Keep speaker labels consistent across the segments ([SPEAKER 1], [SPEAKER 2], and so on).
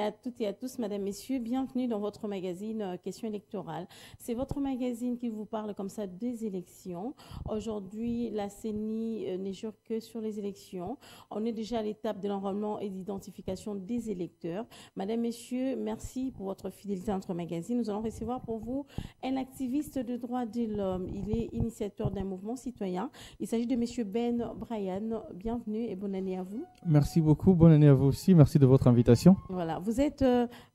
[SPEAKER 1] à toutes et à tous, mesdames, messieurs, bienvenue dans votre magazine Question électorale. C'est votre magazine qui vous parle comme ça des élections. Aujourd'hui, la CENI n'est jure que sur les élections. On est déjà à l'étape de l'enrôlement et d'identification des électeurs. Mesdames, messieurs, merci pour votre fidélité à notre magazine. Nous allons recevoir pour vous un activiste de droits de l'homme. Il est initiateur d'un mouvement citoyen. Il s'agit de monsieur Ben Brian. Bienvenue et bonne année à vous.
[SPEAKER 2] Merci beaucoup, bonne année à vous aussi. Merci de votre invitation.
[SPEAKER 1] Voilà, vous êtes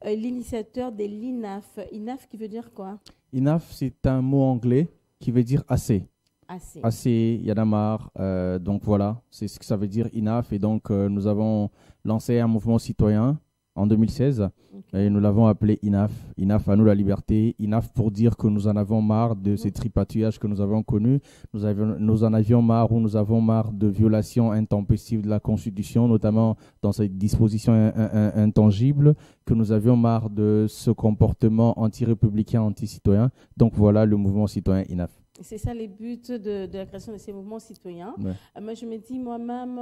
[SPEAKER 1] l'initiateur de l'INAF. INAF qui veut dire quoi?
[SPEAKER 2] INAF, c'est un mot anglais qui veut dire assez.
[SPEAKER 1] Assez.
[SPEAKER 2] Assez, y en a marre. Donc voilà, c'est ce que ça veut dire INAF. Et donc nous avons lancé un mouvement citoyen en 2016 et nous l'avons appelé INAF. INAF à nous la liberté. INAF pour dire que nous en avons marre de ces tripatouillages que nous avons connus. Nous en avions marre ou nous avons marre de violations intempestives de la Constitution, notamment dans ces dispositions intangibles, que nous avions marre de ce comportement anti-républicain, anti-citoyen. Donc voilà le mouvement citoyen INAF.
[SPEAKER 1] C'est ça les buts de la création de ces mouvements citoyens. Ouais. Moi, je me dis, moi-même,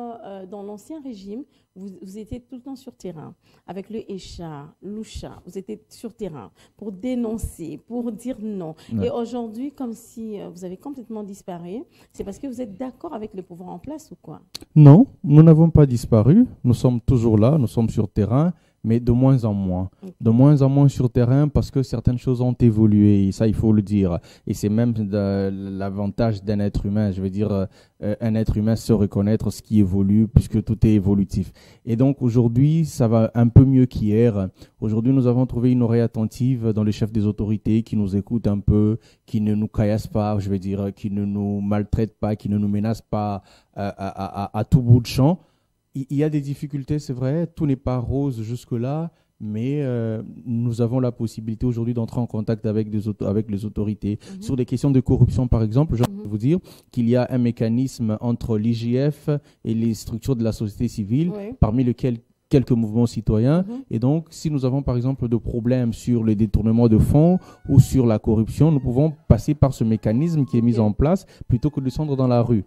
[SPEAKER 1] dans l'ancien régime, vous étiez tout le temps sur terrain, avec le ECHA, l'UCHA, vous étiez sur terrain pour dénoncer, pour dire non. Ouais. Et aujourd'hui, comme si vous avez complètement disparu, c'est parce que vous êtes d'accord avec le pouvoir en place ou quoi?
[SPEAKER 2] Non, nous n'avons pas disparu. Nous sommes toujours là, nous sommes sur terrain, mais de moins en moins. Okay. De moins en moins sur terrain parce que certaines choses ont évolué, et ça, il faut le dire. Et c'est même l'avantage d'un être humain. Je veux dire, un être humain se reconnaître ce qui évolue puisque tout est évolutif. Et donc, aujourd'hui, ça va un peu mieux qu'hier. Aujourd'hui, nous avons trouvé une oreille attentive dans les chefs des autorités qui nous écoutent un peu, qui ne nous caillassent pas, je veux dire, qui ne nous maltraitent pas, qui ne nous menacent pas à tout bout de champ. Il y a des difficultés, c'est vrai, tout n'est pas rose jusque-là, mais nous avons la possibilité aujourd'hui d'entrer en contact avec les autorités. Sur des questions de corruption, par exemple, je vais vous dire qu'il y a un mécanisme entre l'IGF et les structures de la société civile, parmi lesquelles quelques mouvements citoyens. Et donc, si nous avons par exemple des problèmes sur le détournement de fonds ou sur la corruption, nous pouvons passer par ce mécanisme qui est mis en place plutôt que de descendre dans la rue.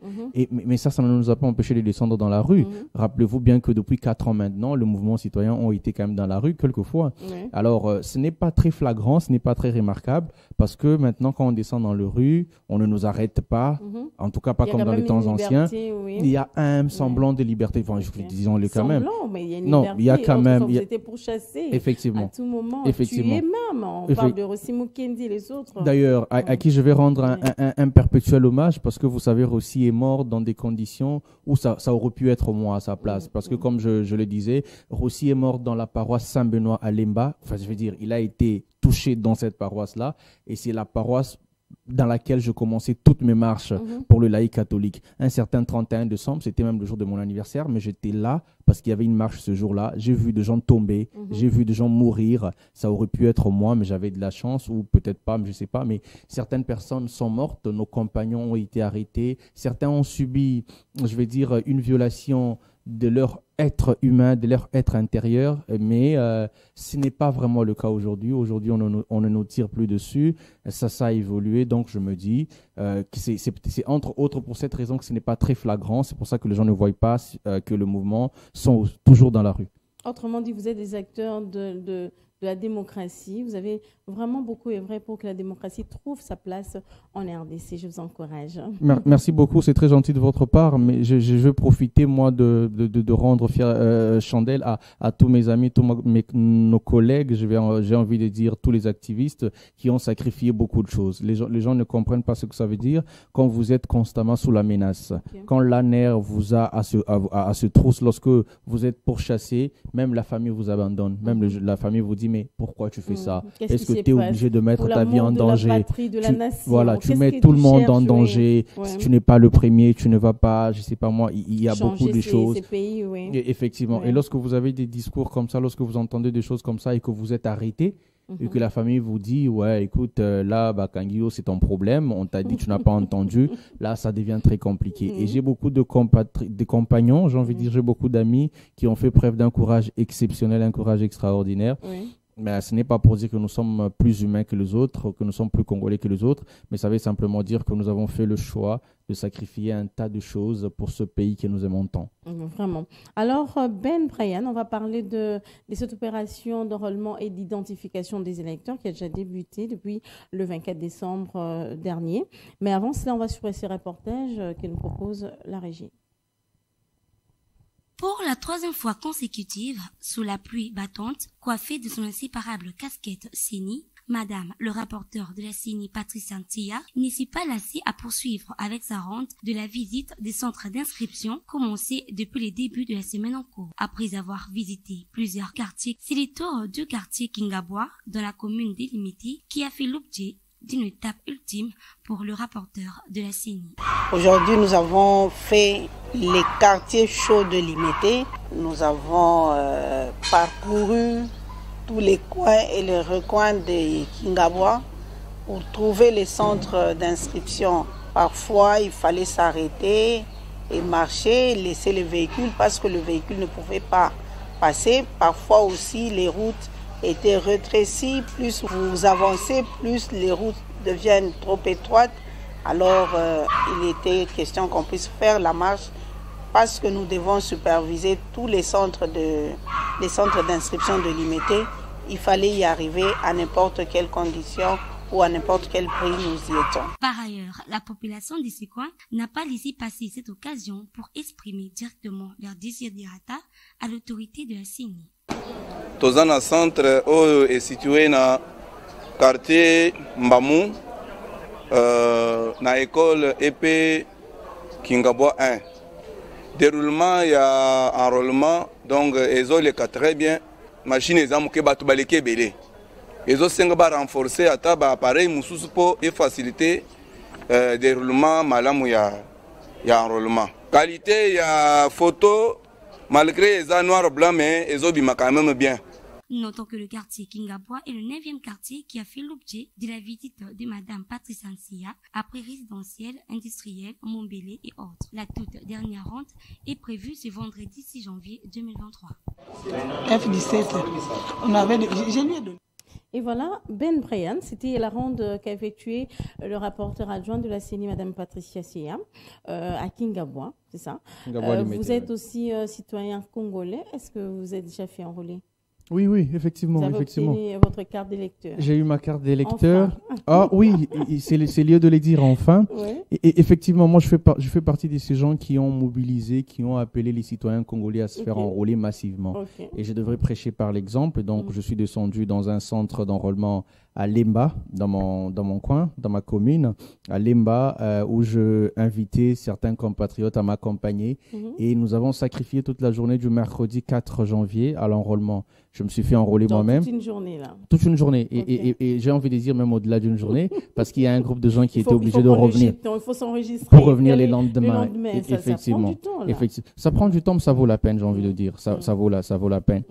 [SPEAKER 2] Mais ça ne nous a pas empêché de descendre dans la rue. Rappelez-vous bien que depuis 4 ans maintenant, le mouvement citoyen ont été quand même dans la rue quelquefois. Alors, ce n'est pas très flagrant, ce n'est pas très remarquable parce que maintenant, quand on descend dans la rue, on ne nous arrête pas, en tout cas pas comme dans les temps anciens. Il y a un semblant de liberté, enfin, disons-le quand même.
[SPEAKER 1] Mais il y a une
[SPEAKER 2] non,
[SPEAKER 1] liberté,
[SPEAKER 2] il y a quand même.
[SPEAKER 1] Vous étiez pourchassé
[SPEAKER 2] effectivement.
[SPEAKER 1] À tout moment.
[SPEAKER 2] Effectivement.
[SPEAKER 1] Tué même. On parle de Rossi Mukendi et les autres.
[SPEAKER 2] D'ailleurs, à qui je vais rendre un perpétuel hommage parce que vous savez, Rossi est mort dans des conditions où ça aurait pu être moi à sa place. Parce que comme je le disais, Rossi est mort dans la paroisse Saint-Benoît à Lemba. Enfin, je veux dire, il a été touché dans cette paroisse-là et c'est la paroisse dans laquelle je commençais toutes mes marches pour le laïc catholique. Un certain 31 décembre, c'était même le jour de mon anniversaire, mais j'étais là parce qu'il y avait une marche ce jour-là. J'ai vu des gens tomber, j'ai vu des gens mourir. Ça aurait pu être moi, mais j'avais de la chance, ou peut-être pas, mais je ne sais pas. Mais certaines personnes sont mortes, nos compagnons ont été arrêtés. Certains ont subi, je vais dire, une violation de leur être humain, de leur être intérieur, mais ce n'est pas vraiment le cas aujourd'hui. Aujourd'hui, on ne nous tire plus dessus. Ça a évolué, donc je me dis que c'est entre autres pour cette raison que ce n'est pas très flagrant. C'est pour ça que les gens ne voient pas que le mouvement sont toujours dans la rue.
[SPEAKER 1] Autrement dit, vous êtes des acteurs de la démocratie. Vous avez vraiment beaucoup œuvré pour que la démocratie trouve sa place en RDC. Je vous encourage.
[SPEAKER 2] Merci beaucoup, c'est très gentil de votre part, mais je veux profiter, moi, de rendre chandelle à tous mes amis, nos collègues, j'ai envie de dire tous les activistes qui ont sacrifié beaucoup de choses. Les gens ne comprennent pas ce que ça veut dire quand vous êtes constamment sous la menace. Quand l'ANER vous a à ce trousse, lorsque vous êtes pourchassé, même la famille vous abandonne, même la famille vous dit mais pourquoi tu fais ça? Est-ce que tu es obligé de mettre ta vie en danger? Tu mets tout le monde en danger. Si tu n'es pas le premier, tu ne vas pas, je ne sais pas moi, il y a beaucoup de choses.
[SPEAKER 1] Ces pays,
[SPEAKER 2] effectivement. Et lorsque vous avez des discours comme ça, lorsque vous entendez des choses comme ça et que vous êtes arrêté, et que la famille vous dit, ouais, écoute, là, Kangio, c'est ton problème, on t'a dit, tu n'as pas entendu, là, ça devient très compliqué. Et j'ai beaucoup de compagnons, j'ai envie de dire, j'ai beaucoup d'amis qui ont fait preuve d'un courage exceptionnel, un courage extraordinaire. Mais ce n'est pas pour dire que nous sommes plus humains que les autres, que nous sommes plus congolais que les autres, mais ça veut simplement dire que nous avons fait le choix de sacrifier un tas de choses pour ce pays que nous aimons tant.
[SPEAKER 1] Vraiment. Alors, Ben Brian, on va parler de cette opération d'enrôlement et d'identification des électeurs qui a déjà débuté depuis le 24 décembre dernier. Mais avant cela, on va sur ces reportages que nous propose la régie.
[SPEAKER 3] Pour la troisième fois consécutive, sous la pluie battante, coiffée de son inséparable casquette CENI, Madame le rapporteur de la CENI, Patricia Ntia, ne s'est pas lassée à poursuivre avec sa ronde de la visite des centres d'inscription commencée depuis le début de la semaine en cours. Après avoir visité plusieurs quartiers, c'est le tour du quartier Kingabwa, dans la commune délimitée, qui a fait l'objet d'une étape ultime pour le rapporteur de la CENI.
[SPEAKER 4] Aujourd'hui, nous avons fait les quartiers chauds de Limité. Nous avons parcouru tous les coins et les recoins de Kingabwa pour trouver les centres d'inscription. Parfois, il fallait s'arrêter et marcher, laisser les véhicules parce que le véhicule ne pouvait pas passer. Parfois aussi, les routes étaient rétrécies. Plus vous avancez, plus les routes deviennent trop étroites. Alors, il était question qu'on puisse faire la marche parce que nous devons superviser tous les centres d'inscription de Limité. Il fallait y arriver à n'importe quelle condition ou à n'importe quel prix nous y étions.
[SPEAKER 3] Par ailleurs, la population de ces coins n'a pas laissé passer cette occasion pour exprimer directement leur desiderata à l'autorité de la CENI.
[SPEAKER 5] Tozana centre est situé dans le quartier Mbamou, dans l'école EP Kingabwa 1. Déroulement, il y a enrôlement, donc ils ont les cas très bien. Machine les amours qui battent balé belé. Ils ont cinq bas renforcés à table appareil moussous pour faciliter déroulement malam il y a enrôlement. Qualité, il y a photo, malgré les noirs blancs, mais ils ont quand même bien.
[SPEAKER 3] Notons que le quartier Kingabwa est le 9e quartier qui a fait l'objet de la visite de Madame Patricia Ntia après résidentiel, industriel, Montbélé et autres. La toute dernière ronde est prévue ce vendredi 6 janvier 2023.
[SPEAKER 4] F17, on avait... J'ai lu de...
[SPEAKER 1] Et voilà, Ben Brian, c'était la ronde qu'a effectuée le rapporteur adjoint de la CENI, Madame Patricia Sia, à Kingabwa, c'est ça. Vous êtes aussi citoyen congolais. Est-ce que vous êtes déjà fait enrôler?
[SPEAKER 2] Oui, oui, effectivement.
[SPEAKER 1] Vous avez obtenu votre carte d'électeur.
[SPEAKER 2] J'ai eu ma carte d'électeur.
[SPEAKER 1] Enfin.
[SPEAKER 2] Ah oui, c'est lieu de le dire enfin.
[SPEAKER 1] Ouais.
[SPEAKER 2] Et effectivement, moi, je fais partie de ces gens qui ont mobilisé, qui ont appelé les citoyens congolais à se faire enrôler massivement. Et je devrais prêcher par l'exemple. Donc, je suis descendu dans un centre d'enrôlement à Lemba, dans mon coin, dans ma commune, à Lemba, où je invitais certains compatriotes à m'accompagner. Et nous avons sacrifié toute la journée du mercredi 4 janvier à l'enrôlement. Je me suis fait enrôler moi-même.
[SPEAKER 1] Toute une journée, là.
[SPEAKER 2] Toute une journée. Et j'ai envie de dire même au-delà d'une journée, parce qu'il y a un groupe de gens qui étaient obligés de revenir.
[SPEAKER 1] Il faut s'enregistrer.
[SPEAKER 2] Pour revenir les lendemains.
[SPEAKER 1] Effectivement.
[SPEAKER 2] Ça prend du temps, mais ça vaut la peine, j'ai envie de dire. Ça vaut la peine.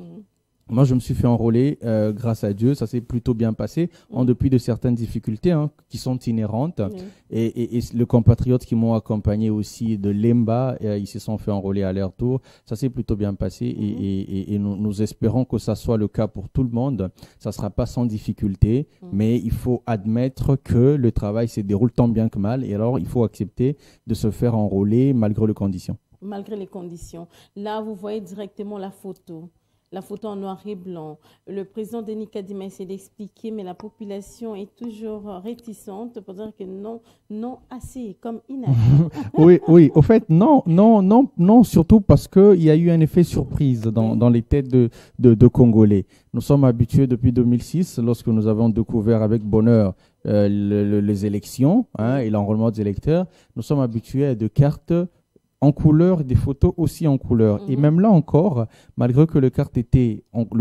[SPEAKER 2] Moi, je me suis fait enrôler grâce à Dieu. Ça s'est plutôt bien passé, en dépit de certaines difficultés qui sont inhérentes. Et les compatriotes qui m'ont accompagné aussi de Lemba, ils se sont fait enrôler à leur tour. Ça s'est plutôt bien passé et nous espérons que ça soit le cas pour tout le monde. Ça ne sera pas sans difficulté, mais il faut admettre que le travail se déroule tant bien que mal. Et alors, il faut accepter de se faire enrôler malgré les conditions.
[SPEAKER 1] Malgré les conditions. Là, vous voyez directement la photo. La photo en noir et blanc. Le président Denis Kadima essaie d'expliquer, mais la population est toujours réticente pour dire que non assez, comme inactif.
[SPEAKER 2] Oui. Au fait, non, surtout parce qu'il y a eu un effet surprise dans les têtes de Congolais. Nous sommes habitués depuis 2006, lorsque nous avons découvert avec bonheur les élections et l'enrôlement des électeurs, nous sommes habitués à des cartes en couleur, des photos aussi en couleur. Et même là encore, malgré que le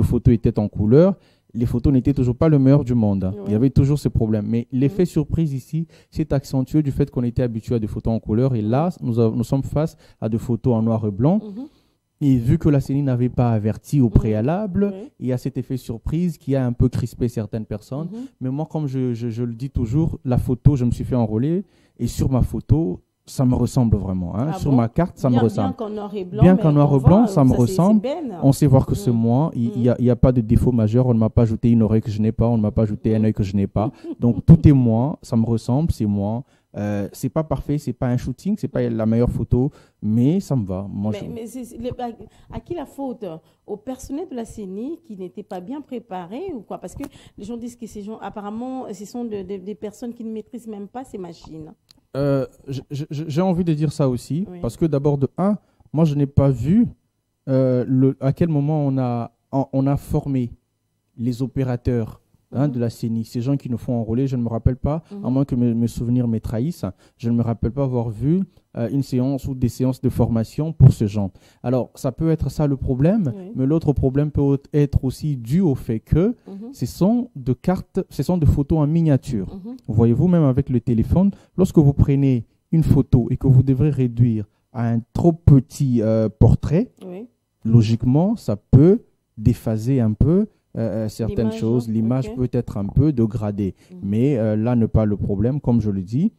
[SPEAKER 2] photo était en couleur, les photos n'étaient toujours pas le meilleur du monde. Il y avait toujours ce problème. Mais l'effet surprise ici s'est accentué du fait qu'on était habitué à des photos en couleur. Et là, nous sommes face à des photos en noir et blanc. Et vu que la CENI n'avait pas averti au préalable, il y a cet effet surprise qui a un peu crispé certaines personnes. Mais moi, comme je le dis toujours, la photo, je me suis fait enrôler. Et sur ma photo, Ça me ressemble vraiment. Hein.
[SPEAKER 1] Ah
[SPEAKER 2] Sur
[SPEAKER 1] bon?
[SPEAKER 2] ma carte, ça me ressemble.
[SPEAKER 1] Bien qu'en noir et blanc,
[SPEAKER 2] Bien
[SPEAKER 1] mais
[SPEAKER 2] qu'en noir
[SPEAKER 1] on
[SPEAKER 2] et blanc,
[SPEAKER 1] voit,
[SPEAKER 2] ça me
[SPEAKER 1] c'est
[SPEAKER 2] ressemble.
[SPEAKER 1] Ben.
[SPEAKER 2] On sait voir que c'est moi. Il y a pas de défaut majeur. On ne m'a pas ajouté une oreille que je n'ai pas. On ne m'a pas ajouté un œil que je n'ai pas. Donc, tout est moi. Ça me ressemble. C'est moi. C'est pas parfait. C'est pas un shooting. C'est pas la meilleure photo. Mais ça me va. Moi,
[SPEAKER 1] mais à qui la faute? Au personnel de la CENI qui n'était pas bien préparé ou quoi? Parce que les gens disent que ces gens, apparemment, ce sont des personnes qui ne maîtrisent même pas ces machines.
[SPEAKER 2] J'ai envie de dire ça aussi.
[SPEAKER 1] Oui.
[SPEAKER 2] Parce que d'abord, moi, je n'ai pas vu à quel moment on a formé les opérateurs de la CENI. Ces gens qui nous font enrôler, je ne me rappelle pas, à moins que mes souvenirs me trahissent, je ne me rappelle pas avoir vu une séance ou des séances de formation pour ce genre. Alors, ça peut être ça le problème, mais l'autre problème peut être aussi dû au fait que ce sont de photos en miniature. Voyez-vous, même avec le téléphone, lorsque vous prenez une photo et que vous devrez réduire à un trop petit portrait, logiquement, ça peut déphaser un peu certaines choses. L'image peut être un peu dégradée. Mais là n'est pas le problème, comme je le dis.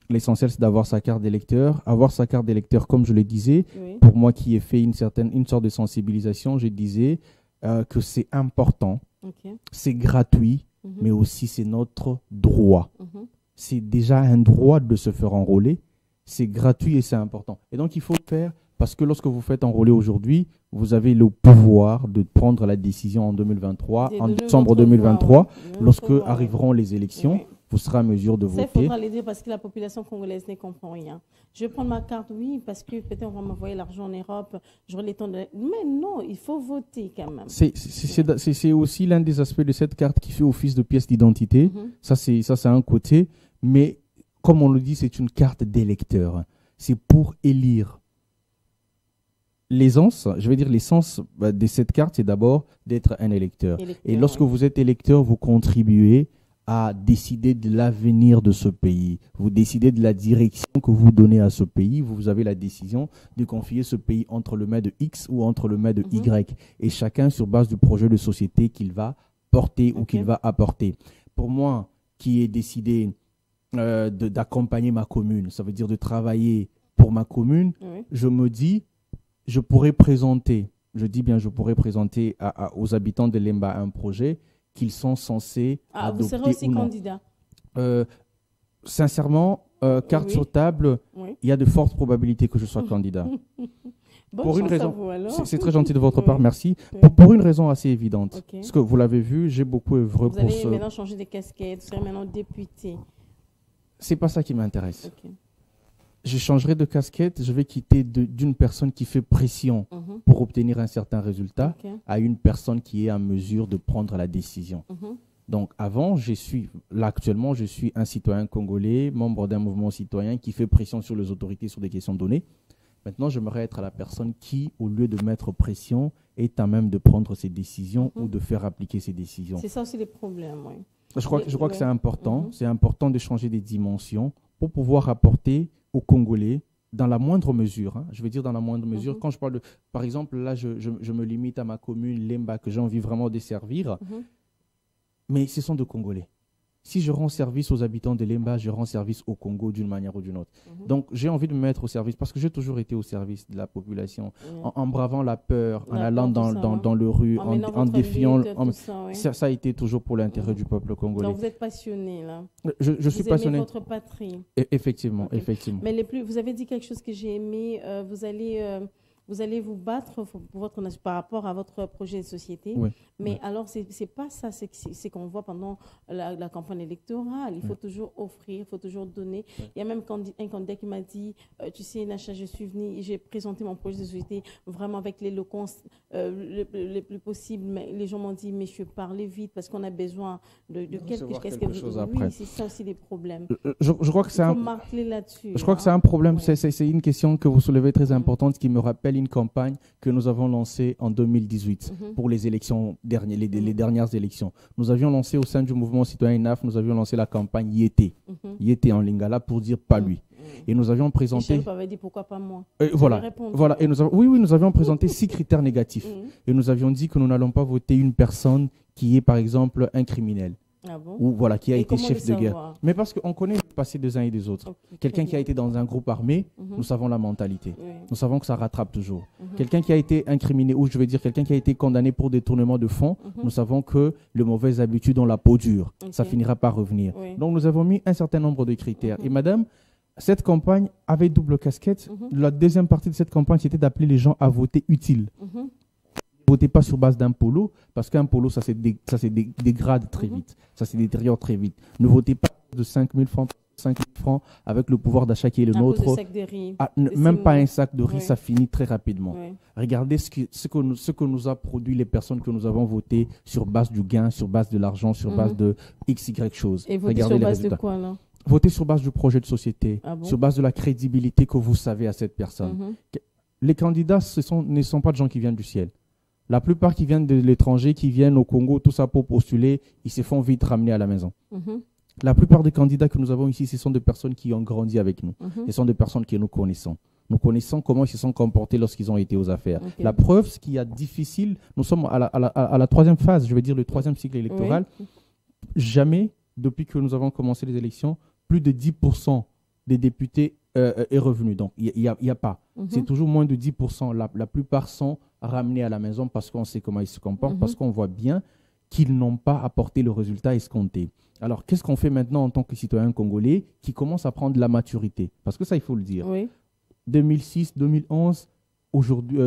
[SPEAKER 2] L'essentiel, c'est d'avoir sa carte d'électeur. Avoir sa carte d'électeur, comme je le disais, pour moi qui ai fait une sorte de sensibilisation, je disais que c'est important, c'est gratuit, mais aussi c'est notre droit. C'est déjà un droit de se faire enrôler. C'est gratuit et c'est important. Et donc, il faut le faire parce que lorsque vous faites enrôler aujourd'hui, vous avez le pouvoir de prendre la décision en 2023, en décembre 2023, lorsque arriveront les élections. Vous serez à mesure de voter.
[SPEAKER 1] Il faudra les dire parce que la population congolaise ne comprend rien. Je vais prendre ma carte, oui, parce que peut-être on va m'envoyer l'argent en Europe, j'aurai les temps de... Mais non, il faut voter quand même.
[SPEAKER 2] C'est aussi l'un des aspects de cette carte qui fait office de pièce d'identité. Ça, c'est un côté. Mais comme on le dit, c'est une carte d'électeur. C'est pour élire. L'essence, je veux dire l'essence de cette carte, c'est d'abord d'être un électeur. Et lorsque vous êtes électeur, vous contribuez à décider de l'avenir de ce pays. Vous décidez de la direction que vous donnez à ce pays. Vous avez la décision de confier ce pays entre les mains de X ou entre les mains de Y. Et chacun sur base du projet de société qu'il va porter ou qu'il va apporter. Pour moi, qui ai décidé d'accompagner ma commune, ça veut dire de travailler pour ma commune, je me dis, je pourrais présenter, je pourrais présenter aux habitants de Lemba un projet qu'ils sont censés adopter.
[SPEAKER 1] Vous serez aussi candidat?
[SPEAKER 2] Sincèrement, carte sur table, il y a de fortes probabilités que je sois candidat. Pour une raison, c'est très gentil de votre part, merci. Pour une raison assez évidente, parce que vous l'avez vu, j'ai beaucoup œuvré pour
[SPEAKER 1] Vous allez maintenant changer de casquette, vous serez maintenant député.
[SPEAKER 2] C'est pas ça qui m'intéresse. Je changerai de casquette, je vais quitter d'une personne qui fait pression pour obtenir un certain résultat à une personne qui est en mesure de prendre la décision. Donc avant, actuellement, je suis un citoyen congolais, membre d'un mouvement citoyen qui fait pression sur les autorités sur des questions données. Maintenant, j'aimerais être la personne qui, au lieu de mettre pression, est à même de prendre ses décisions ou de faire appliquer ses décisions.
[SPEAKER 1] C'est ça aussi les problèmes,
[SPEAKER 2] Je crois que c'est important. C'est important de changer des dimensions pour pouvoir apporter aux Congolais, dans la moindre mesure, je veux dire dans la moindre mesure, quand je parle de, par exemple, là, je me limite à ma commune, Lemba, que j'ai envie vraiment de servir, mais ce sont des Congolais. Si je rends service aux habitants de Lemba, je rends service au Congo d'une manière ou d'une autre. Donc, j'ai envie de me mettre au service, parce que j'ai toujours été au service de la population, en bravant la peur, en allant dans le rue, en défiant... Ça a été toujours pour l'intérêt du peuple congolais.
[SPEAKER 1] Donc, vous êtes passionné, là.
[SPEAKER 2] Je suis passionné.
[SPEAKER 1] Vous aimez votre patrie.
[SPEAKER 2] Effectivement, effectivement.
[SPEAKER 1] Mais vous avez dit quelque chose que j'ai aimé, vous allez vous battre par rapport à votre projet de société. Mais alors, c'est pas ça, c'est qu'on voit pendant la campagne électorale. Il faut toujours offrir, il faut toujours donner. Il y a même un candidat qui m'a dit, tu sais, Nacha, je suis venu, j'ai présenté mon projet de société vraiment avec l'éloquence le plus possible. Mais les gens m'ont dit, mais je parlais vite parce qu'on a besoin de quelque chose après. Oui, c'est ça aussi les problèmes.
[SPEAKER 2] Je crois que c'est un...
[SPEAKER 1] là-dessus.
[SPEAKER 2] Je crois que c'est un problème. C'est une question que vous soulevez très importante qui me rappelle une campagne que nous avons lancée en 2018 pour les élections les dernières élections. Nous avions lancé au sein du mouvement citoyen INAF, nous avions lancé la campagne Yété. Yété en lingala pour dire pas lui. Et nous avions présenté...
[SPEAKER 1] Michel avait dit pourquoi pas moi.
[SPEAKER 2] Voilà. Et nous avions présenté 6 critères négatifs. Et nous avions dit que nous n'allons pas voter une personne qui est par exemple un criminel.
[SPEAKER 1] Ah bon?
[SPEAKER 2] Ou voilà, qui a été chef de guerre. Mais parce qu'on connaît le passé des uns et des autres.
[SPEAKER 1] Okay,
[SPEAKER 2] quelqu'un qui a été dans un groupe armé, nous savons la mentalité.
[SPEAKER 1] Oui.
[SPEAKER 2] Nous savons que ça rattrape toujours. Quelqu'un qui a été incriminé, ou je veux dire quelqu'un qui a été condamné pour détournement de fonds, nous savons que les mauvaises habitudes ont la peau dure. Ça finira par revenir.
[SPEAKER 1] Oui.
[SPEAKER 2] Donc nous avons mis un certain nombre de critères. Et madame, cette campagne avait double casquette. La deuxième partie de cette campagne, c'était d'appeler les gens à voter utile. Ne votez pas sur base d'un polo, parce qu'un polo, ça se dégrade très vite. Ça se détériore très vite. Ne votez pas de 5 000 francs, 5 000 francs avec le pouvoir d'achat qui est le nôtre.
[SPEAKER 1] Cause de sac de riz.
[SPEAKER 2] Même pas un sac de riz,
[SPEAKER 1] Oui.
[SPEAKER 2] ça finit très rapidement.
[SPEAKER 1] Oui.
[SPEAKER 2] Regardez ce que nous a produit les personnes que nous avons votées sur base du gain, sur base de l'argent, sur base de XY choses.
[SPEAKER 1] Et voter
[SPEAKER 2] Regardez
[SPEAKER 1] sur
[SPEAKER 2] les
[SPEAKER 1] base de
[SPEAKER 2] résultats.
[SPEAKER 1] quoi, là?
[SPEAKER 2] Votez sur base du projet de société,
[SPEAKER 1] Ah bon?
[SPEAKER 2] sur base de la crédibilité que vous savez à cette personne. Les candidats ne sont pas des gens qui viennent du ciel. La plupart qui viennent de l'étranger, qui viennent au Congo, tout ça pour postuler, ils se font vite ramener à la maison. La plupart des candidats que nous avons ici, ce sont des personnes qui ont grandi avec nous. Ce sont des personnes que nous connaissons. Nous connaissons comment ils se sont comportés lorsqu'ils ont été aux affaires.
[SPEAKER 1] Okay.
[SPEAKER 2] La preuve, ce qui est difficile, nous sommes à la troisième phase, je veux dire le troisième cycle électoral.
[SPEAKER 1] Oui.
[SPEAKER 2] Jamais, depuis que nous avons commencé les élections, plus de 10% des députés est revenu. Donc, il n'y a pas. C'est toujours moins de 10%. La plupart sont ramenés à la maison parce qu'on sait comment ils se comportent, parce qu'on voit bien qu'ils n'ont pas apporté le résultat escompté. Alors, qu'est-ce qu'on fait maintenant en tant que citoyen congolais qui commence à prendre la maturité? Parce que ça, il faut le dire.
[SPEAKER 1] Oui.
[SPEAKER 2] 2006, 2011, aujourd'hui,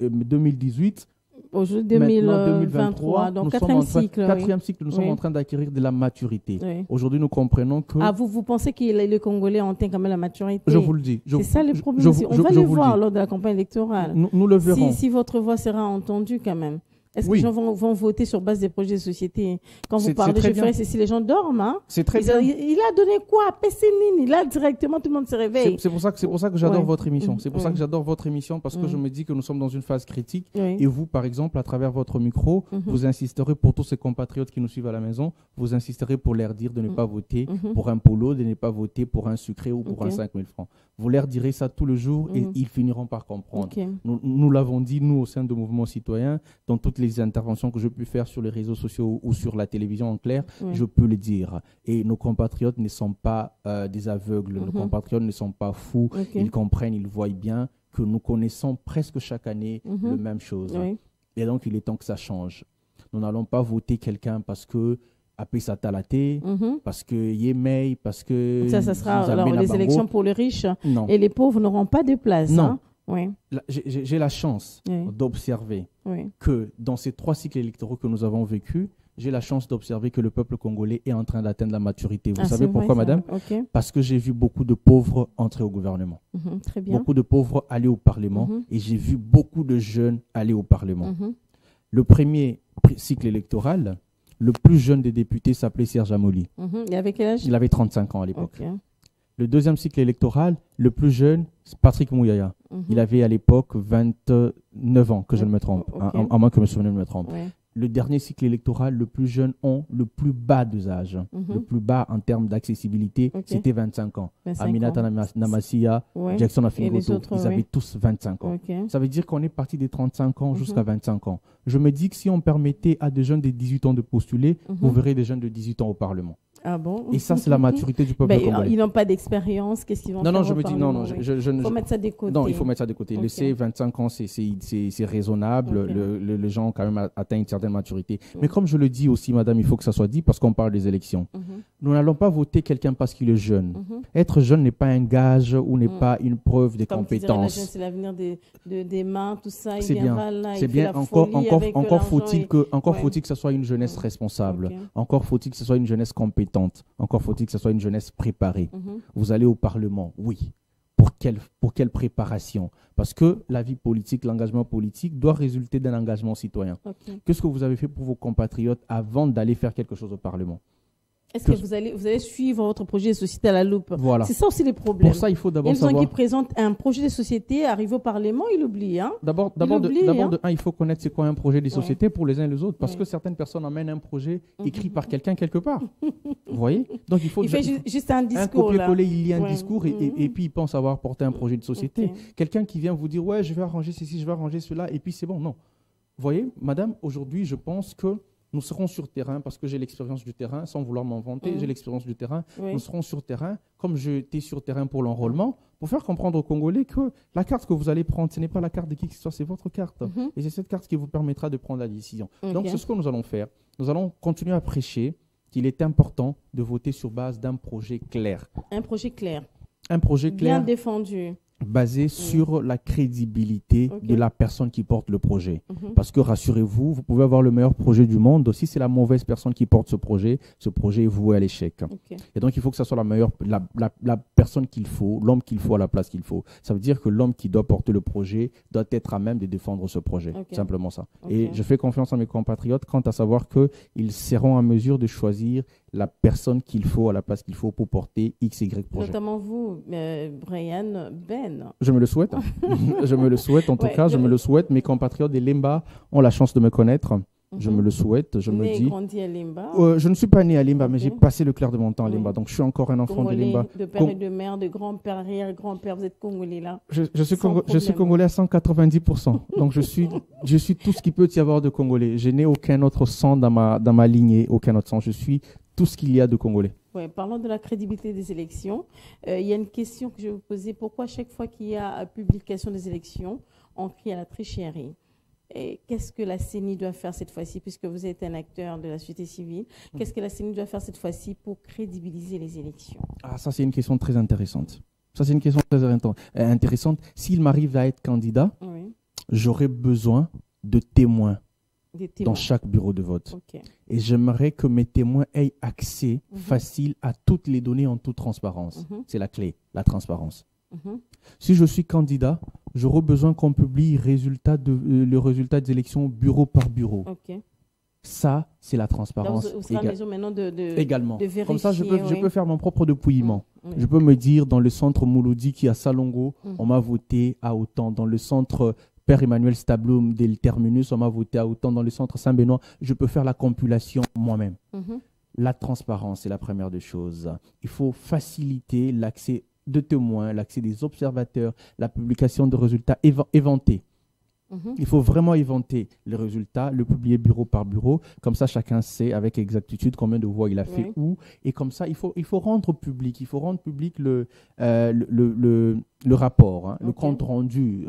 [SPEAKER 2] 2018,
[SPEAKER 1] Aujourd'hui,
[SPEAKER 2] maintenant
[SPEAKER 1] 2023, donc
[SPEAKER 2] nous sommes
[SPEAKER 1] quatrième
[SPEAKER 2] en train-
[SPEAKER 1] cycle.
[SPEAKER 2] quatrième cycle, nous sommes
[SPEAKER 1] Oui.
[SPEAKER 2] en train d'acquérir de la maturité.
[SPEAKER 1] Oui.
[SPEAKER 2] Aujourd'hui, nous comprenons que...
[SPEAKER 1] Ah, vous pensez que les Congolais ont atteint quand même la maturité?
[SPEAKER 2] Je vous le dis.
[SPEAKER 1] C'est ça le problème
[SPEAKER 2] je
[SPEAKER 1] aussi.
[SPEAKER 2] vous-
[SPEAKER 1] On
[SPEAKER 2] je-
[SPEAKER 1] va
[SPEAKER 2] je
[SPEAKER 1] le
[SPEAKER 2] vous
[SPEAKER 1] voir
[SPEAKER 2] dis.
[SPEAKER 1] lors de la campagne électorale.
[SPEAKER 2] Nous le verrons.
[SPEAKER 1] Si votre voix sera entendue quand même. Est-ce que
[SPEAKER 2] Oui.
[SPEAKER 1] les gens vont voter sur base des projets de société? Quand vous
[SPEAKER 2] C'est
[SPEAKER 1] parlez de
[SPEAKER 2] très
[SPEAKER 1] Geoffrey,
[SPEAKER 2] bien.
[SPEAKER 1] c'est si les gens dorment. Hein?
[SPEAKER 2] C'est très bien.
[SPEAKER 1] Il a donné quoi? Pesséline. Là, directement, tout le monde se réveille.
[SPEAKER 2] C'est pour ça que j'adore
[SPEAKER 1] Ouais.
[SPEAKER 2] votre émission. C'est pour ça
[SPEAKER 1] Ouais.
[SPEAKER 2] que j'adore votre émission parce que je me dis que nous sommes dans une phase critique.
[SPEAKER 1] Oui.
[SPEAKER 2] Et vous, par exemple, à travers votre micro, vous insisterez pour tous ces compatriotes qui nous suivent à la maison, vous insisterez pour leur dire de ne pas voter pour un polo, de ne pas voter pour un sucré ou pour un 5 000 francs. Vous leur direz ça tous les jours et ils finiront par comprendre.
[SPEAKER 1] Ok.
[SPEAKER 2] Nous l'avons dit, nous, au sein de Mouvement Citoyen, dans toutes les interventions que je peux faire sur les réseaux sociaux ou sur la télévision en clair, je peux le dire. Et nos compatriotes ne sont pas des aveugles, nos compatriotes ne sont pas fous,
[SPEAKER 1] Ok.
[SPEAKER 2] ils comprennent, ils voient bien que nous connaissons presque chaque année la même chose.
[SPEAKER 1] Oui.
[SPEAKER 2] Et donc, il est temps que ça change. Nous n'allons pas voter quelqu'un parce que après ça talaté, parce que Yémei, parce que...
[SPEAKER 1] Ça sera
[SPEAKER 2] Zambé
[SPEAKER 1] alors les
[SPEAKER 2] Nabango.
[SPEAKER 1] élections pour les riches
[SPEAKER 2] Non.
[SPEAKER 1] et les pauvres n'auront pas de place.
[SPEAKER 2] Non.
[SPEAKER 1] Hein? Oui.
[SPEAKER 2] J'ai la chance
[SPEAKER 1] Oui.
[SPEAKER 2] d'observer
[SPEAKER 1] Oui.
[SPEAKER 2] que dans ces 3 cycles électoraux que nous avons vécus, j'ai la chance d'observer que le peuple congolais est en train d'atteindre la maturité. Vous
[SPEAKER 1] Ah,
[SPEAKER 2] savez
[SPEAKER 1] c'est
[SPEAKER 2] pourquoi,
[SPEAKER 1] vrai, ça.
[SPEAKER 2] madame?
[SPEAKER 1] Ok.
[SPEAKER 2] Parce que j'ai vu beaucoup de pauvres entrer au gouvernement,
[SPEAKER 1] Très bien.
[SPEAKER 2] beaucoup de pauvres aller au Parlement, et j'ai vu beaucoup de jeunes aller au Parlement. Le premier cycle électoral, le plus jeune des députés s'appelait Serge Amoli.
[SPEAKER 1] Et avec quel âge?
[SPEAKER 2] Il avait 35 ans à l'époque.
[SPEAKER 1] Ok.
[SPEAKER 2] Le deuxième cycle électoral, le plus jeune, c'est Patrick Mouyaya. Il avait à l'époque 29 ans, que je ne me trompe,
[SPEAKER 1] Ok.
[SPEAKER 2] à moins que mes souvenirs me trompent.
[SPEAKER 1] Ouais.
[SPEAKER 2] Le dernier cycle électoral, le plus jeune ont le plus bas d'usage, le plus bas en termes d'accessibilité,
[SPEAKER 1] Ok.
[SPEAKER 2] c'était 25 ans.
[SPEAKER 1] 25
[SPEAKER 2] Aminata
[SPEAKER 1] ans.
[SPEAKER 2] Namasia,
[SPEAKER 1] Ouais.
[SPEAKER 2] Jackson
[SPEAKER 1] Et les
[SPEAKER 2] Afingoto,
[SPEAKER 1] autres,
[SPEAKER 2] ils avaient tous 25 ans.
[SPEAKER 1] Ok.
[SPEAKER 2] Ça veut dire qu'on est parti des 35 ans jusqu'à 25 ans. Je me dis que si on permettait à des jeunes de 18 ans de postuler, vous verrez des jeunes de 18 ans au Parlement.
[SPEAKER 1] Ah bon?
[SPEAKER 2] Et ça, c'est la maturité du peuple
[SPEAKER 1] Ben,
[SPEAKER 2] congolais.
[SPEAKER 1] ils n'ont pas d'expérience. Qu'est-ce qu'ils vont
[SPEAKER 2] Non,
[SPEAKER 1] faire
[SPEAKER 2] non, je
[SPEAKER 1] au
[SPEAKER 2] me dis, non, non,
[SPEAKER 1] Parlement?
[SPEAKER 2] il
[SPEAKER 1] faut mettre ça de côté.
[SPEAKER 2] Non, il faut mettre ça de côté.
[SPEAKER 1] Ok.
[SPEAKER 2] Laisser 25 ans, c'est raisonnable.
[SPEAKER 1] Ok.
[SPEAKER 2] Les gens ont quand même atteint une certaine maturité. Mais comme je le dis aussi, madame, il faut que ça soit dit parce qu'on parle des élections. Nous n'allons pas voter quelqu'un parce qu'il est jeune. Être jeune n'est pas un gage ou n'est pas une preuve de
[SPEAKER 1] Comme tu dirais, la
[SPEAKER 2] compétence.
[SPEAKER 1] jeune, c'est l'avenir des mains, tout ça. Il
[SPEAKER 2] C'est bien.
[SPEAKER 1] viendra là, il
[SPEAKER 2] C'est
[SPEAKER 1] fait
[SPEAKER 2] bien.
[SPEAKER 1] la
[SPEAKER 2] Encore
[SPEAKER 1] folie avec
[SPEAKER 2] faut-il
[SPEAKER 1] l'argent
[SPEAKER 2] que, faut-il que ce soit une jeunesse responsable.
[SPEAKER 1] Ok.
[SPEAKER 2] Encore faut-il que ce soit une jeunesse compétente. Encore faut-il que ce soit une jeunesse préparée. Vous allez au Parlement, oui. Pour quelle préparation? Parce que la vie politique, l'engagement politique doit résulter d'un engagement citoyen.
[SPEAKER 1] Ok.
[SPEAKER 2] Qu'est-ce que vous avez fait pour vos compatriotes avant d'aller faire quelque chose au Parlement?
[SPEAKER 1] Est-ce que vous allez suivre votre projet de société à la loupe?
[SPEAKER 2] Voilà.
[SPEAKER 1] C'est ça aussi les problèmes.
[SPEAKER 2] Pour ça, il faut d'abord
[SPEAKER 1] Il y a des gens
[SPEAKER 2] savoir...
[SPEAKER 1] qui présentent un projet de société, arrivent au Parlement, ils l'oublient. Hein?
[SPEAKER 2] D'abord,
[SPEAKER 1] oublie, hein.
[SPEAKER 2] il faut connaître c'est quoi un projet de société pour les uns et les autres. Parce
[SPEAKER 1] Ouais.
[SPEAKER 2] que certaines personnes amènent un projet écrit par quelqu'un quelque part. Vous voyez? Donc, il faut
[SPEAKER 1] Il fait juste un discours. là.
[SPEAKER 2] copier-coller, il lit un
[SPEAKER 1] Ouais.
[SPEAKER 2] discours et puis il pense avoir porté un projet de société.
[SPEAKER 1] Ok.
[SPEAKER 2] Quelqu'un qui vient vous dire, ouais, je vais arranger ceci, je vais arranger cela, et puis c'est bon. Non. Vous voyez, madame, aujourd'hui, je pense que nous serons sur terrain parce que j'ai l'expérience du terrain, sans vouloir m'en vanter, j'ai l'expérience du terrain.
[SPEAKER 1] Oui.
[SPEAKER 2] Nous serons sur terrain, comme j'étais sur terrain pour l'enrôlement, pour faire comprendre aux Congolais que la carte que vous allez prendre, ce n'est pas la carte de qui que ce soit, c'est votre carte. Et c'est cette carte qui vous permettra de prendre la décision. Donc, c'est ce que nous allons faire. Nous allons continuer à prêcher qu'il est important de voter sur base d'un projet clair.
[SPEAKER 1] Un projet clair.
[SPEAKER 2] Un projet clair.
[SPEAKER 1] Bien défendu.
[SPEAKER 2] Basé sur la crédibilité de la personne qui porte le projet. Parce que rassurez-vous, vous pouvez avoir le meilleur projet du monde. Si c'est la mauvaise personne qui porte ce projet est voué à l'échec. Et donc, il faut que ce soit la meilleure, la personne qu'il faut, l'homme qu'il faut à la place qu'il faut. Ça veut dire que l'homme qui doit porter le projet doit être à même de défendre ce projet. Simplement ça. Et je fais confiance à mes compatriotes quant à savoir qu'ils seront en mesure de choisir la personne qu'il faut à la place qu'il faut pour porter X, Y projet.
[SPEAKER 1] Notamment vous, Brian Ben.
[SPEAKER 2] Je me le souhaite. Je me le souhaite, en tout cas, je me le souhaite. Mes compatriotes des Limba ont la chance de me connaître. Je me le souhaite, je me dis.
[SPEAKER 1] Grandi à Limba.
[SPEAKER 2] Je ne suis pas né à Limba, mais j'ai passé le clair de mon temps à Limba. Donc, je suis encore un enfant
[SPEAKER 1] Congolais,
[SPEAKER 2] de Limba.
[SPEAKER 1] De père et de mère, de grand-père, arrière-grand-père, vous êtes Congolais là.
[SPEAKER 2] Je suis Congolais à 190%. Donc, je suis tout ce qu'il peut y avoir de Congolais. Je n'ai aucun autre sang dans ma lignée, aucun autre sang. Je suis tout ce qu'il y a de Congolais.
[SPEAKER 1] Ouais, parlons de la crédibilité des élections. Il y a une question que je vais vous poser. Pourquoi chaque fois qu'il y a publication des élections, on crie à la tricherie? Et qu'est-ce que la CENI doit faire cette fois-ci, puisque vous êtes un acteur de la société civile? Qu'est-ce que la CENI doit faire cette fois-ci pour crédibiliser les élections?
[SPEAKER 2] Ah, ça, c'est une question très intéressante. S'il m'arrive à être candidat, j'aurai besoin de témoins. Dans chaque bureau de vote. Et j'aimerais que mes témoins aient accès facile à toutes les données en toute transparence. C'est la clé, la transparence. Si je suis candidat, j'aurai besoin qu'on publie le résultat des élections bureau par bureau. Ça, c'est la transparence.
[SPEAKER 1] Vous serez en mesure maintenant
[SPEAKER 2] également.
[SPEAKER 1] De vérifier.
[SPEAKER 2] Comme ça, je peux faire mon propre dépouillement. Je peux me dire, dans le centre Mouloudi qui est à Salongo, on m'a voté à autant. Dans le centre Père Emmanuel Stabloum del Terminus, on m'a voté à autant. Dans le centre Saint-Benoît, je peux faire la compilation moi-même. La transparence, c'est la première des choses. Il faut faciliter l'accès de témoins, l'accès des observateurs, la publication de résultats éventés. Il faut vraiment éventer les résultats, le publier bureau par bureau. Comme ça, chacun sait avec exactitude combien de voix il a fait où. Et comme ça, il faut rendre public. Il faut rendre public le rapport, le compte rendu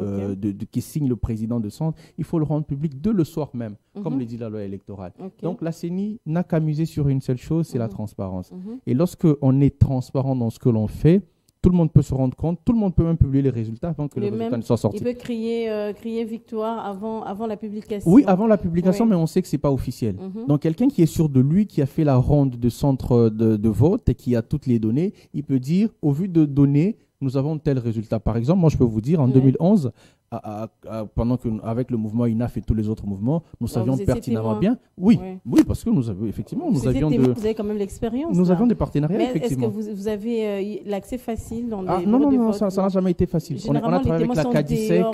[SPEAKER 2] qui signe le président de centre. Il faut le rendre public dès le soir même, comme le dit la loi électorale. Donc, la CENI n'a qu'à miser sur une seule chose, c'est la transparence. Et lorsqu'on est transparent dans ce que l'on fait, tout le monde peut se rendre compte, tout le monde peut même publier les résultats avant que les résultats ne soient sortis.
[SPEAKER 1] Il peut crier victoire avant la publication.
[SPEAKER 2] Oui, avant la publication, mais on sait que ce n'est pas officiel. Donc, quelqu'un qui est sûr de lui, qui a fait la ronde de centre de vote et qui a toutes les données, il peut dire, au vu de données, nous avons tel résultat. Par exemple, moi, je peux vous dire, en 2011, avec le mouvement INAF et tous les autres mouvements, nous savions pertinemment bien. Oui, parce que nous avions effectivement,
[SPEAKER 1] vous avez quand même l'expérience.
[SPEAKER 2] Nous avions des partenariats,
[SPEAKER 1] mais
[SPEAKER 2] effectivement.
[SPEAKER 1] Est-ce que vous avez l'accès facile dans des
[SPEAKER 2] non, ça n'a jamais été facile. On a travaillé avec la CADISEC.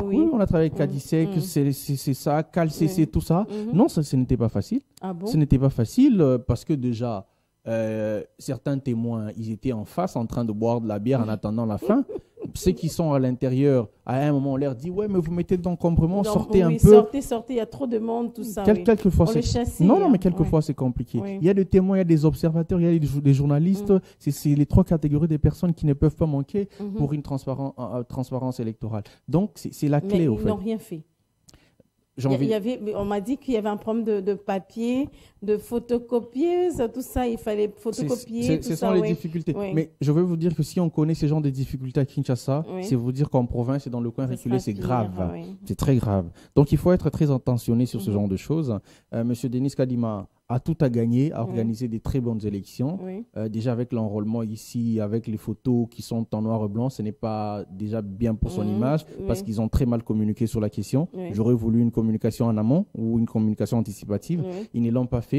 [SPEAKER 2] Oui, on a travaillé avec CADISEC, c'est ça, CALCC, tout ça. Non, ce n'était pas facile.
[SPEAKER 1] Ah bon?
[SPEAKER 2] Ce n'était pas facile parce que déjà, certains témoins, ils étaient en face en train de boire de la bière en attendant la fin. Ceux qui sont à l'intérieur, à un moment, on leur dit « Ouais, mais vous mettez de l'encombrement, sortez un peu. »
[SPEAKER 1] Sortez, il y a trop de monde, tout ça.
[SPEAKER 2] Quelquefois, mais quelquefois, c'est compliqué. Il y a des témoins, il y a des observateurs, il y a des journalistes. C'est les trois catégories des personnes qui ne peuvent pas manquer pour une transparence électorale. Donc, c'est la clé, au fait.
[SPEAKER 1] Mais ils n'ont rien fait. On m'a dit qu'il y avait un problème de papier, de photocopieuse, tout ça, il fallait photocopier. Ce sont les
[SPEAKER 2] difficultés. Mais je veux vous dire que si on connaît ces genres de difficultés à Kinshasa, c'est vous dire qu'en province et dans le coin reculé, c'est grave. C'est très grave. Donc il faut être très attentionné sur ce genre de choses. Monsieur Denis Kadima a tout à gagner, à organiser des très bonnes élections. Déjà avec l'enrôlement ici, avec les photos qui sont en noir et blanc, ce n'est pas déjà bien pour son image parce qu'ils ont très mal communiqué sur la question. J'aurais voulu une communication en amont ou une communication anticipative. Ils ne l'ont pas fait.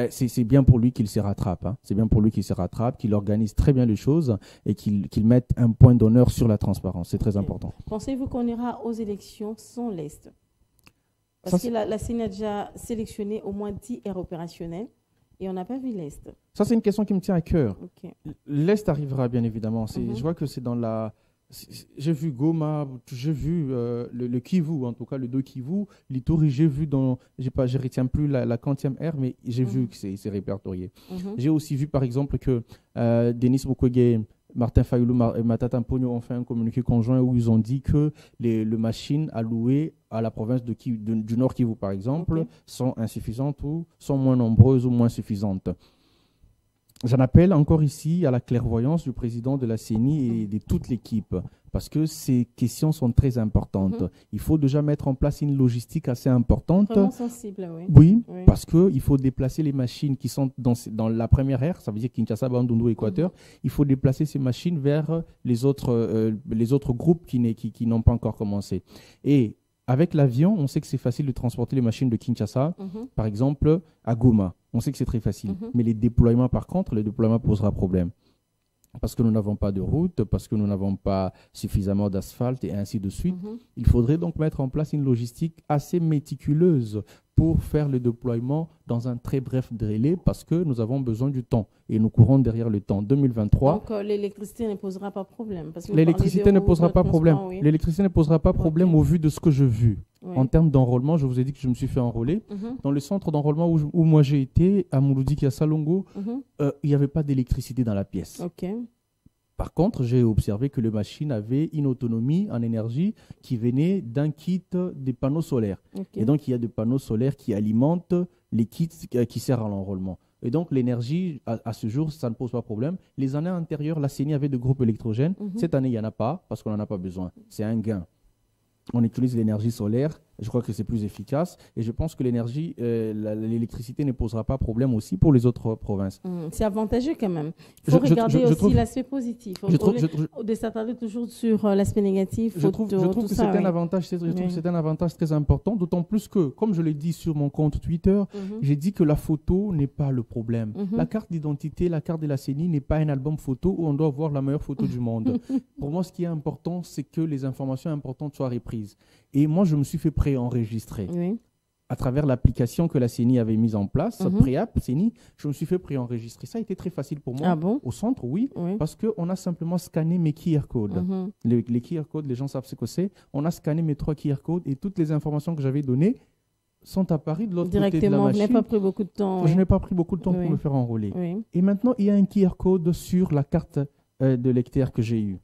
[SPEAKER 2] C'est bien pour lui qu'il se rattrape. C'est bien pour lui qu'il se rattrape, qu'il organise très bien les choses et qu'il mette un point d'honneur sur la transparence. C'est très important.
[SPEAKER 1] Pensez-vous qu'on ira aux élections sans l'Est? Parce que la CENI a déjà sélectionné au moins 10 aires opérationnelles et on n'a pas vu l'Est.
[SPEAKER 2] Ça, c'est une question qui me tient à cœur. L'Est arrivera, bien évidemment. Je vois que c'est dans J'ai vu Goma, j'ai vu le Kivu, en tout cas le 2 Kivu, l'Ituri, j'ai vu dans, je ne retiens plus la quantième R, mais j'ai vu que c'est répertorié. J'ai aussi vu par exemple que Denis Mukwege, Martin Fayulu et Matata Mponyo ont fait un communiqué conjoint où ils ont dit que les machines allouées à la province du Nord Kivu par exemple sont insuffisantes ou sont moins nombreuses ou moins suffisantes. J'en appelle encore ici à la clairvoyance du président de la CENI et de toute l'équipe, parce que ces questions sont très importantes. Il faut déjà mettre en place une logistique assez importante.
[SPEAKER 1] Vraiment sensible, oui.
[SPEAKER 2] Oui, parce qu'il faut déplacer les machines qui sont dans la première ère, ça veut dire Kinshasa, Bandundu, Équateur. Il faut déplacer ces machines vers les autres groupes qui n'ont pas encore commencé. Et avec l'avion, on sait que c'est facile de transporter les machines de Kinshasa, par exemple, à Goma. On sait que c'est très facile. Mais les déploiements, par contre, le déploiement posera problème. Parce que nous n'avons pas de route, parce que nous n'avons pas suffisamment d'asphalte et ainsi de suite. Il faudrait donc mettre en place une logistique assez méticuleuse pour faire le déploiement dans un très bref délai parce que nous avons besoin du temps et nous courons derrière le temps. 2023.
[SPEAKER 1] Donc l'électricité ne posera pas problème.
[SPEAKER 2] L'électricité ne posera pas problème. L'électricité ne posera pas problème au vu de ce que j'ai vu. En termes d'enrôlement, je vous ai dit que je me suis fait enrôler. Dans le centre d'enrôlement où moi j'ai été, à Mouloudi, à Salongo, il n'y avait pas d'électricité dans la pièce. Par contre, j'ai observé que les machines avaient une autonomie en énergie qui venait d'un kit des panneaux solaires. Et donc, il y a des panneaux solaires qui alimentent les kits qui servent à l'enrôlement. Et donc, l'énergie, à ce jour, ça ne pose pas problème. Les années antérieures, la CENI avait de groupes électrogènes. Cette année, il n'y en a pas parce qu'on n'en a pas besoin. C'est un gain. On utilise l'énergie solaire. Je crois que c'est plus efficace. Et je pense que l'électricité ne posera pas problème aussi pour les autres provinces.
[SPEAKER 1] C'est avantageux quand même. Il faut regarder aussi l'aspect positif. De s'attarder toujours sur l'aspect négatif.
[SPEAKER 2] Je trouve que c'est un avantage. C'est un avantage très important. D'autant plus que, comme je l'ai dit sur mon compte Twitter, j'ai dit que la photo n'est pas le problème. La carte d'identité, la carte de la CENI n'est pas un album photo où on doit voir la meilleure photo du monde. Pour moi, ce qui est important, c'est que les informations importantes soient reprises. Et moi, je me suis fait préenregistrer. À travers l'application que la CENI avait mise en place, Préapp CENI, je me suis fait préenregistrer. Ça a été très facile pour moi. Au centre, parce qu'on a simplement scanné mes QR codes. Les QR codes, les gens savent ce que c'est. On a scanné mes 3 QR codes et toutes les informations que j'avais données sont apparues de l'autre côté de la machine.
[SPEAKER 1] Directement, vous n'avez pas pris beaucoup de temps.
[SPEAKER 2] Je n'ai pas pris beaucoup de temps pour me faire enrôler. Et maintenant, il y a un QR code sur la carte de lecteur que j'ai eue.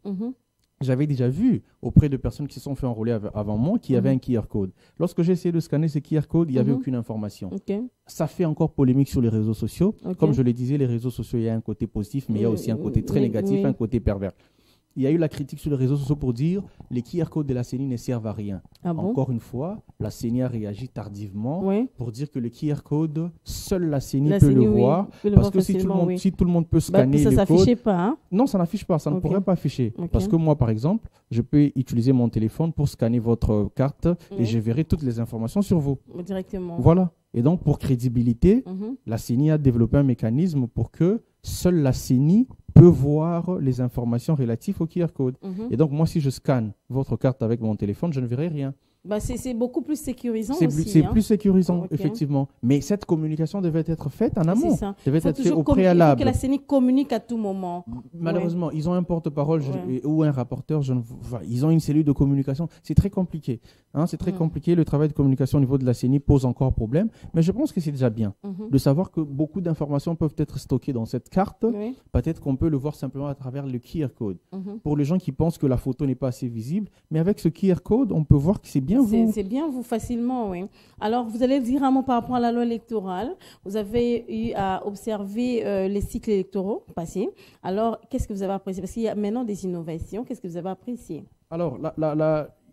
[SPEAKER 2] J'avais déjà vu auprès de personnes qui se sont fait enrôler avant moi qu'il y avait un QR code. Lorsque j'ai essayé de scanner ce QR code, il n'y avait aucune information. Ça fait encore polémique sur les réseaux sociaux. Comme je le disais, les réseaux sociaux, il y a un côté positif, mais il y a aussi un côté très négatif, un côté pervers. Il y a eu la critique sur les réseaux sociaux pour dire que les QR codes de la CENI ne servent à rien. Encore une fois, la CENI a réagi tardivement pour dire que le QR code, seule la CENI peut le voir. Parce que si tout le monde peut scanner
[SPEAKER 1] ça
[SPEAKER 2] le code...
[SPEAKER 1] Ça n'affiche pas, hein?
[SPEAKER 2] Non, ça n'affiche pas. Ça ne pourrait pas afficher. Parce que moi, par exemple, je peux utiliser mon téléphone pour scanner votre carte et je verrai toutes les informations sur vous.
[SPEAKER 1] Directement.
[SPEAKER 2] Voilà. Et donc, pour crédibilité, la CENI a développé un mécanisme pour que seule la CENI peut voir les informations relatives au QR code. Et donc, moi, si je scanne votre carte avec mon téléphone, je ne verrai rien.
[SPEAKER 1] C'est beaucoup plus sécurisant aussi.
[SPEAKER 2] C'est plus sécurisant, effectivement. Mais cette communication devait être faite en amont. Devait être faite au préalable.
[SPEAKER 1] Il faut que la CENI communique à tout moment.
[SPEAKER 2] Malheureusement, ils ont un porte-parole ou un rapporteur. Ils ont une cellule de communication. C'est très compliqué. C'est très compliqué. Le travail de communication au niveau de la CENI pose encore problème. Mais je pense que c'est déjà bien de savoir que beaucoup d'informations peuvent être stockées dans cette carte. Peut-être qu'on peut le voir simplement à travers le QR code. Pour les gens qui pensent que la photo n'est pas assez visible, mais avec ce QR code, on peut voir que c'est bien vous.
[SPEAKER 1] C'est bien vous, facilement, oui. Alors, vous allez dire un mot par rapport à la loi électorale. Vous avez eu à observer les cycles électoraux passés. Alors, qu'est-ce que vous avez apprécié? Parce qu'il y a maintenant des innovations. Qu'est-ce que vous avez apprécié?
[SPEAKER 2] Alors,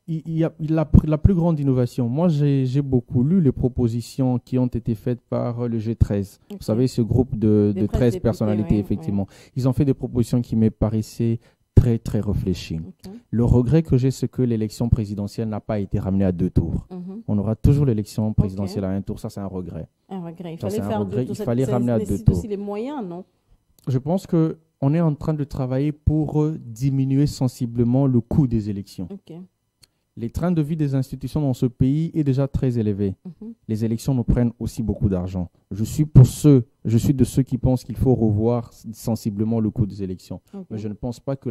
[SPEAKER 2] il y a la plus grande innovation. Moi, j'ai beaucoup lu les propositions qui ont été faites par le G13. Vous savez, ce groupe de 13 personnalités, effectivement. Ils ont fait des propositions qui me paraissaient très, très réfléchies. Le regret que j'ai, c'est que l'élection présidentielle n'a pas été ramenée à 2 tours. On aura toujours l'élection présidentielle à 1 tour. Ça, c'est un regret.
[SPEAKER 1] Un regret.
[SPEAKER 2] Il fallait ramener à 2 tours.
[SPEAKER 1] C'est aussi les moyens, non?
[SPEAKER 2] Je pense qu'on est en train de travailler pour diminuer sensiblement le coût des élections. Les trains de vie des institutions dans ce pays est déjà très élevé. Les élections nous prennent aussi beaucoup d'argent. Je suis de ceux qui pensent qu'il faut revoir sensiblement le coût des élections. Mais je ne pense pas que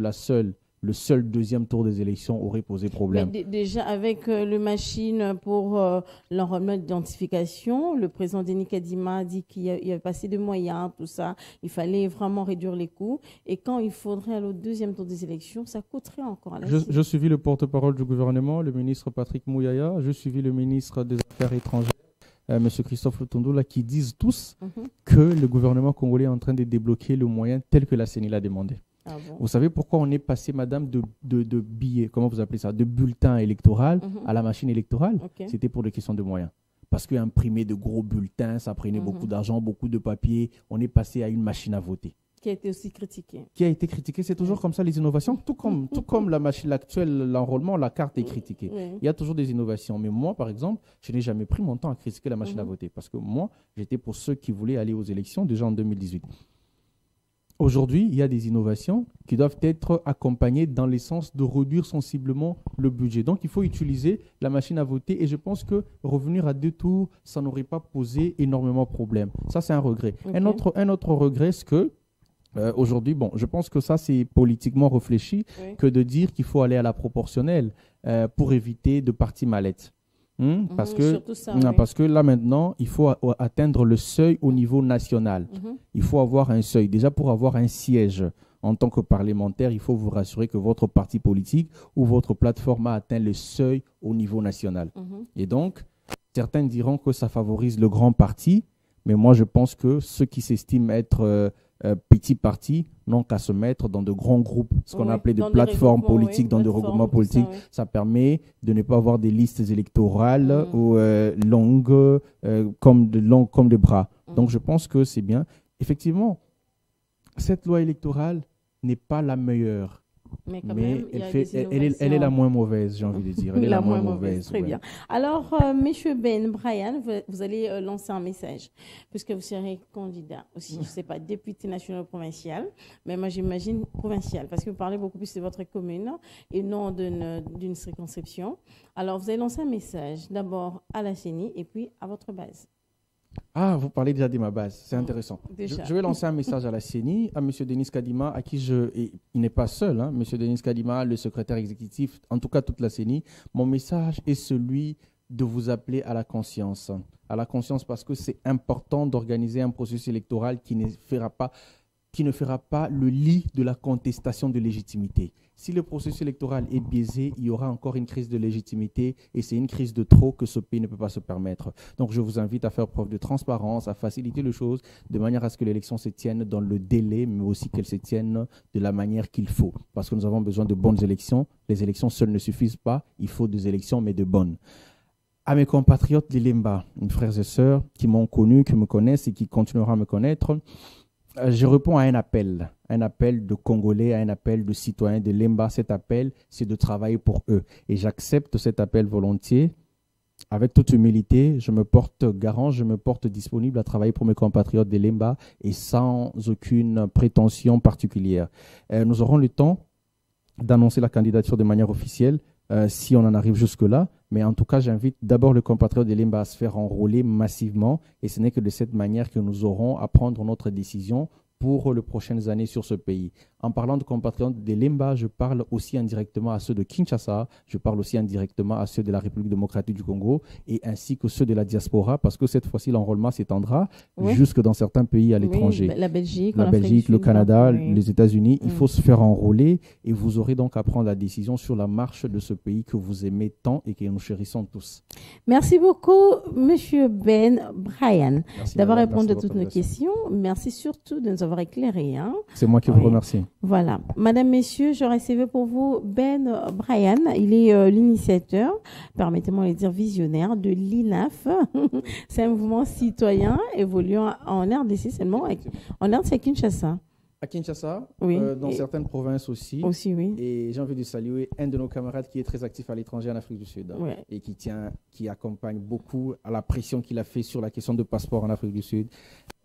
[SPEAKER 2] le seul deuxième tour des élections aurait posé problème.
[SPEAKER 1] Mais déjà, avec le machine pour l'enrôlement d'identification, le président Denis Kadima a dit qu'il y avait pas assez de moyens, tout ça. Il fallait vraiment réduire les coûts. Et quand il faudrait aller au deuxième tour des élections, ça coûterait encore à la CENI.
[SPEAKER 2] Je suivis le porte-parole du gouvernement, le ministre Patrick Mouyaya. Je suivis le ministre des Affaires étrangères, M. Christophe Lutondo, là, qui disent tous que le gouvernement congolais est en train de débloquer le moyen tel que la CENI l'a demandé.
[SPEAKER 1] Ah bon?
[SPEAKER 2] Vous savez pourquoi on est passé, madame, de billets, comment vous appelez ça, de bulletins électoraux à la machine électorale? C'était pour des questions de moyens. Parce qu'imprimer de gros bulletins, ça prenait beaucoup d'argent, beaucoup de papier. On est passé à une machine à voter.
[SPEAKER 1] Qui a été aussi critiquée.
[SPEAKER 2] Qui a été critiquée, c'est toujours comme ça les innovations. Tout comme la machine actuelle, l'enrôlement, la carte est critiquée. Il y a toujours des innovations. Mais moi, par exemple, je n'ai jamais pris mon temps à critiquer la machine à voter. Parce que moi, j'étais pour ceux qui voulaient aller aux élections déjà en 2018. Aujourd'hui, il y a des innovations qui doivent être accompagnées dans le sens de réduire sensiblement le budget. Donc, il faut utiliser la machine à voter et je pense que revenir à 2 tours, ça n'aurait pas posé énormément de problèmes. Ça, c'est un regret. Un autre regret, c'est que aujourd'hui, bon, je pense que ça, c'est politiquement réfléchi que de dire qu'il faut aller à la proportionnelle pour éviter de parties mallettes. Parce que là maintenant, il faut atteindre le seuil au niveau national. Il faut avoir un seuil. Déjà, pour avoir un siège en tant que parlementaire, il faut vous rassurer que votre parti politique ou votre plateforme a atteint le seuil au niveau national. Et donc, certains diront que ça favorise le grand parti, mais moi, je pense que ceux qui s'estiment être petits partis n'ont qu'à se mettre dans de grands groupes, ce qu'on appelait des plateformes politiques, dans des regroupements politiques. Ça permet de ne pas avoir des listes électorales ou longues comme des bras. Donc je pense que c'est bien. Effectivement, cette loi électorale n'est pas la meilleure. Mais elle est la moins mauvaise, j'ai envie de dire. Elle est la moins mauvaise.
[SPEAKER 1] Très bien. Alors, M. Ben Brian, vous allez lancer un message, puisque vous serez candidat aussi, je ne sais pas, député national ou provincial, mais moi j'imagine provincial, parce que vous parlez beaucoup plus de votre commune et non d'une circonscription. Alors, vous allez lancer un message, d'abord à la CENI et puis à votre base.
[SPEAKER 2] Ah, vous parlez déjà de ma base, c'est intéressant. Je vais lancer un message à la CENI, à M. Denis Kadima, à qui il n'est pas seul, M. Denis Kadima, le secrétaire exécutif, en tout cas toute la CENI. Mon message est celui de vous appeler à la conscience. À la conscience parce que c'est important d'organiser un processus électoral qui ne fera pas le lit de la contestation de légitimité. Si le processus électoral est biaisé, il y aura encore une crise de légitimité et c'est une crise de trop que ce pays ne peut pas se permettre. Donc je vous invite à faire preuve de transparence, à faciliter les choses de manière à ce que l'élection se tienne dans le délai, mais aussi qu'elle se tienne de la manière qu'il faut. Parce que nous avons besoin de bonnes élections. Les élections seules ne suffisent pas. Il faut des élections, mais de bonnes. À mes compatriotes de Lemba, mes frères et sœurs qui m'ont connu, qui me connaissent et qui continueront à me connaître, je réponds à un appel de Congolais, à un appel de citoyens de Lemba. Cet appel, c'est de travailler pour eux. Et j'accepte cet appel volontiers. Avec toute humilité, je me porte garant, je me porte disponible à travailler pour mes compatriotes de Lemba et sans aucune prétention particulière. Nous aurons le temps d'annoncer la candidature de manière officielle si on en arrive jusque-là. Mais en tout cas, j'invite d'abord le compatriote de Lemba à se faire enrôler massivement. Et ce n'est que de cette manière que nous aurons à prendre notre décision pour les prochaines années sur ce pays. En parlant de compatriotes de Lemba, je parle aussi indirectement à ceux de Kinshasa, je parle aussi indirectement à ceux de la République démocratique du Congo et ainsi que ceux de la diaspora, parce que cette fois-ci, l'enrôlement s'étendra jusque dans certains pays à l'étranger.
[SPEAKER 1] La Belgique,
[SPEAKER 2] le Canada, les États-Unis. Il faut se faire enrôler et vous aurez donc à prendre la décision sur la marche de ce pays que vous aimez tant et que nous chérissons tous.
[SPEAKER 1] Merci beaucoup, M. Ben Brian, d'avoir répondu à toutes nos questions. Merci surtout de nous avoir éclairés.
[SPEAKER 2] C'est moi qui vous remercie.
[SPEAKER 1] Voilà. Madame, messieurs, j'aurais recevé pour vous Ben Brian. Il est l'initiateur, permettez-moi de le dire visionnaire, de l'INAF. C'est un mouvement citoyen évoluant en RDC seulement. En RDC à Kinshasa.
[SPEAKER 2] À Kinshasa,
[SPEAKER 1] oui.
[SPEAKER 2] Dans certaines provinces aussi.
[SPEAKER 1] Oui.
[SPEAKER 2] Et j'ai envie de saluer un de nos camarades qui est très actif à l'étranger en Afrique du Sud et qui accompagne beaucoup à la pression qu'il a fait sur la question de passeport en Afrique du Sud.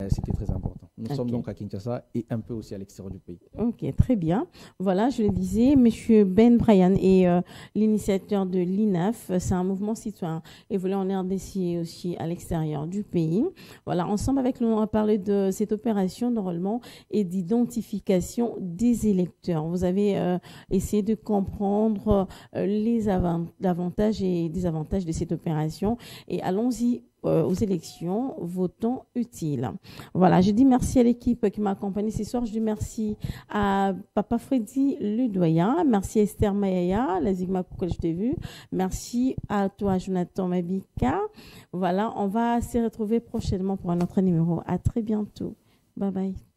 [SPEAKER 2] C'était très important. Nous sommes donc à Kinshasa et un peu aussi à l'extérieur du pays.
[SPEAKER 1] Ok, très bien. Voilà, je le disais, M. Ben Brian est l'initiateur de l'INAF. C'est un mouvement citoyen évolué en RDC et aussi à l'extérieur du pays. Voilà, ensemble avec nous, on va parler de cette opération d'enrôlement et d'identification des électeurs. Vous avez essayé de comprendre les avantages et désavantages de cette opération. Et allons-y aux élections, votons utile. Voilà, je dis merci à l'équipe qui m'a accompagné ce soir. Je dis merci à Papa Freddy Ledoyen, merci à Esther Mayaya, la Zigma que je t'ai vu. Merci à toi, Jonathan Mabika. Voilà, on va se retrouver prochainement pour un autre numéro. À très bientôt. Bye bye.